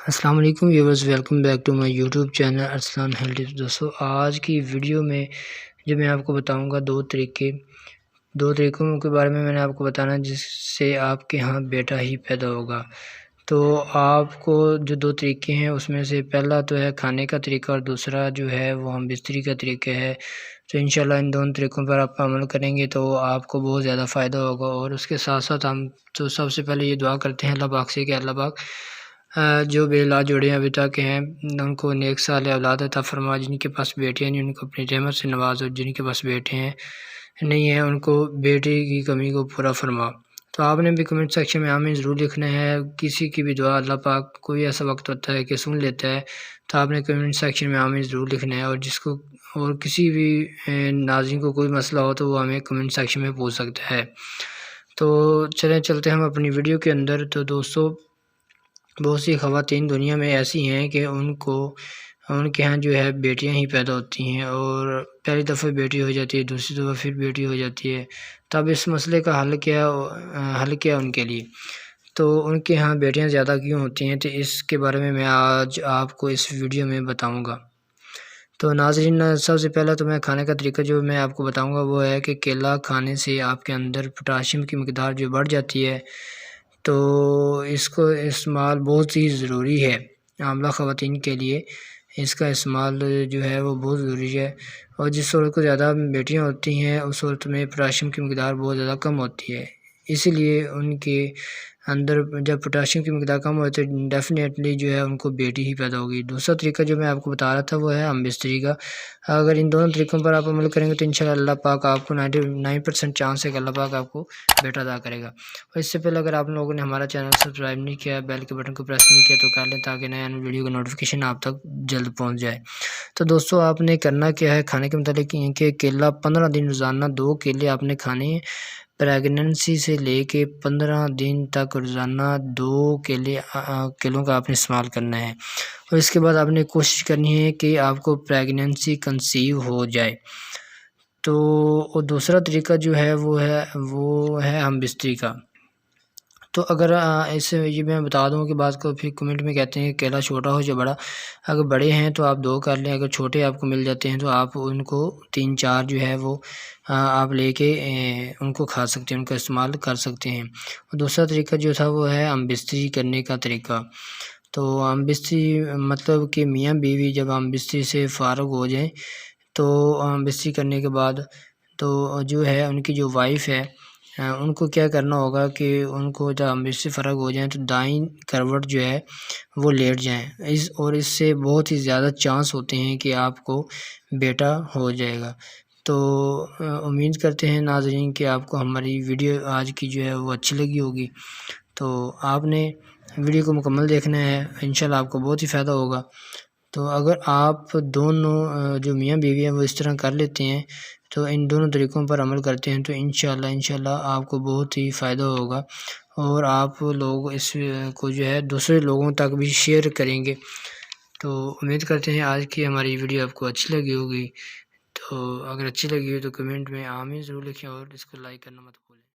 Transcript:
السلام علیکم viewers, welcome back to my YouTube channel Arslan health tips. دوستو، آج کی ویڈیو میں جو میں آپ کو بتاؤں گا دو طریقوں کے بارے میں نے آپ کو بتانا جس سے آپ کے ہاں بیٹا ہی پیدا ہوگا۔ تو آپ کو جو دو طریقے ہیں اس میں سے پہلا تو ہے کھانے کا طریقہ اور دوسرا جو ہے وہ ہم بستری کا طریقہ ہے۔ تو انشاءاللہ ان دونوں طریقوں پر آپ عمل کریں گے تو آپ کو بہت زیادہ فائدہ ہوگا۔ اور اس کے ساتھ ساتھ ہم تو سب سے پہلے یہ دعا کرتے ہیں اللہ پاک سے کہ اللہ پاک جو بے اولاد جوڑے ابھی تک ہیں ان کو نیک صالح اولاد عطا فرما، جن کے پاس بیٹیاں نہیں ان کو اپنی رحمت سے نواز، اور جن کے پاس بیٹے ہیں نہیں ہیں ان کو بیٹے کی کمی کو پورا فرما۔ تو آپ نے بھی کمنٹ سیکشن میں آمین ضرور لکھنا ہے۔ کسی کی بھی دعا اللہ پاک کوئی ایسا وقت ہوتا ہے کہ سن لیتا ہے، تو آپ نے کمنٹ سیکشن میں آمین ضرور لکھنا ہے۔ اور کسی بھی ناظرین کو کوئی مسئلہ ہو تو وہ ہمیں کمنٹ سیکشن میں پوچھ سکتا ہے۔ تو چلتے ہم اپنی ویڈیو کے اندر۔ تو دوستو، بہت سی خواتین دنیا میں ایسی ہیں کہ ان کے ہاں جو ہے بیٹیاں ہی پیدا ہوتی ہیں، اور پہلی دفعہ بیٹی ہو جاتی ہے، دوسری دفعہ پھر بیٹی ہو جاتی ہے۔ تب اس مسئلے کا حل کیا ان کے لیے؟ تو ان کے ہاں بیٹیاں زیادہ کیوں ہوتی ہیں، تو اس کے بارے میں آج آپ کو اس ویڈیو میں بتاؤں گا۔ تو ناظرین، سب سے پہلا تو میں کھانے کا طریقہ جو میں آپ کو بتاؤں گا وہ ہے کہ کیلا کھانے سے آپ کے اندر پوٹاشیم کی مقدار جو بڑھ جاتی ہے، تو اس کو استعمال بہت ہی ضروری ہے حاملہ خواتین کے لیے۔ اس کا استعمال جو ہے وہ بہت ضروری ہے، اور جس عورت کو زیادہ بیٹیاں ہوتی ہیں اس عورت میں پوٹاشیم کی مقدار بہت زیادہ کم ہوتی ہے، اسی لیے ان کے اندر جب پوٹاشیم کی مقدار کم ہوتی ہے تو ڈیفینیٹلی جو ہے ان کو بیٹی ہی پیدا ہوگی۔ دوسرا طریقہ جو میں آپ کو بتا رہا تھا وہ ہے ہم بستری کا۔ اگر ان دونوں طریقوں پر آپ عمل کریں گے تو انشاءاللہ اللہ پاک آپ کو 99% چانس ہے کہ اللہ پاک آپ کو بیٹا عطا کرے گا۔ اور اس سے پہلے اگر آپ لوگوں نے ہمارا چینل سبسکرائب نہیں کیا، بیل کے بٹن کو پریس نہیں کیا تو کر لیں تاکہ نیا ویڈیو کا نوٹیفیکیشن آپ تک جلد پہنچ جائے۔ تو دوستو، آپ نے کرنا کیا ہے کھانے کے متعلق کہ کیلا 15 دن روزانہ 2 کیلے آپ نے کھانے ہیں۔ پریگننسی سے لے کے 15 دن تک روزانہ 2 کیلوں کا آپ نے استعمال کرنا ہے، اور اس کے بعد آپ نے کوشش کرنی ہے کہ آپ کو پریگننسی کنسیو ہو جائے۔ تو اور دوسرا طریقہ جو ہے وہ ہے ہم بستری کا۔ تو اگر اس یہ میں بتا دوں کہ بعض کو پھر کمنٹ میں کہتے ہیں کہ کیلا چھوٹا ہو یا بڑا، اگر بڑے ہیں تو آپ 2 کر لیں، اگر چھوٹے آپ کو مل جاتے ہیں تو آپ ان کو 3-4 جو ہے وہ آپ لے کے ان کو کھا سکتے ہیں، ان کا استعمال کر سکتے ہیں۔ اور دوسرا طریقہ جو تھا وہ ہے ہم بستری کرنے کا طریقہ۔ تو ہم بستری مطلب کہ میاں بیوی جب ہم بستری سے فارغ ہو جائیں تو ہم بستری کرنے کے بعد تو جو ہے ان کی جو وائف ہے ان کو کیا کرنا ہوگا کہ ان کو جب ہم اس سے فرق ہو جائیں تو دائیں کروٹ جو ہے وہ لیٹ جائیں، اور اس سے بہت ہی زیادہ چانس ہوتے ہیں کہ آپ کو بیٹا ہو جائے گا۔ تو امید کرتے ہیں ناظرین کہ آپ کو ہماری ویڈیو آج کی جو ہے وہ اچھی لگی ہوگی۔ تو آپ نے ویڈیو کو مکمل دیکھنا ہے، انشاءاللہ آپ کو بہت ہی فائدہ ہوگا۔ تو اگر آپ دونوں جو میاں بیوی ہیں وہ اس طرح کر لیتے ہیں، تو ان دونوں طریقوں پر عمل کرتے ہیں تو انشاءاللہ آپ کو بہت ہی فائدہ ہوگا، اور آپ لوگ اس کو جو ہے دوسرے لوگوں تک بھی شیئر کریں گے۔ تو امید کرتے ہیں آج کی ہماری ویڈیو آپ کو اچھی لگی ہوگی۔ تو اگر اچھی لگی ہو تو کمنٹ میں آمین ضرور لکھیں، اور اس کو لائک کرنا مت بھولیں۔